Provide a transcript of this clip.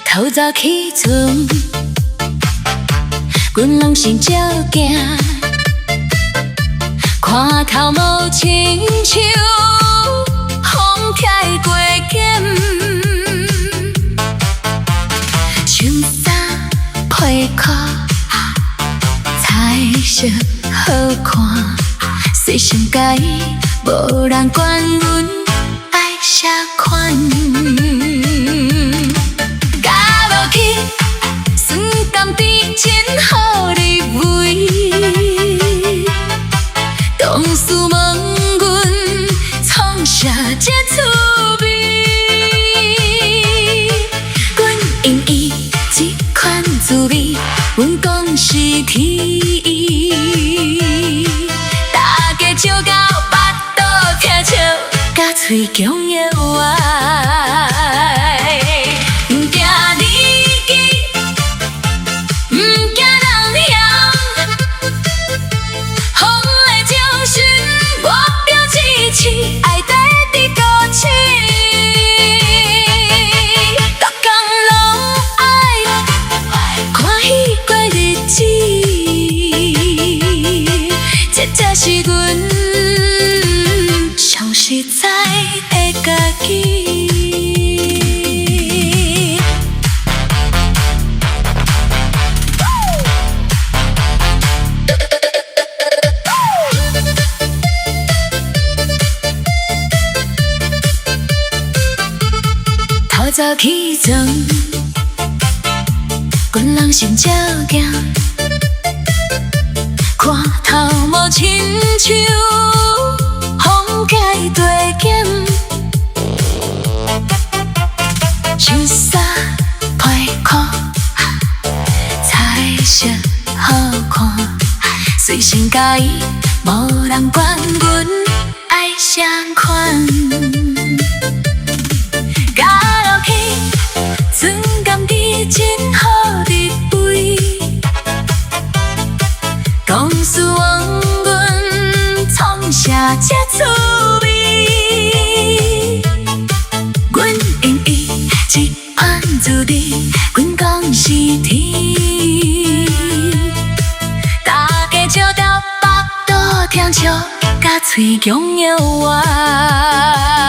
透早起床，阮拢是照行，看头无亲像风拆过剑，穿衫配裤，彩色好看，细心介意，无人管阮爱啥款。酸甘甜真好入味，同事问阮创啥这趣味，阮用伊这款滋味，阮讲是天意。大家笑到巴肚疼笑，甲嘴强摇摆。爱在你高兴，逐天拢爱欢喜过日子，这才是阮上实在的家己。透早起床，阮人心照行，看头无亲像风解地剑，穿衫配裤，彩色好看，随身介意，无人管阮爱啥款。酸甘甜真好入味，同事问阮创啥这趣味，阮用伊这款滋味，阮讲是天意。大家笑到巴肚疼笑，甲嘴强摇摆。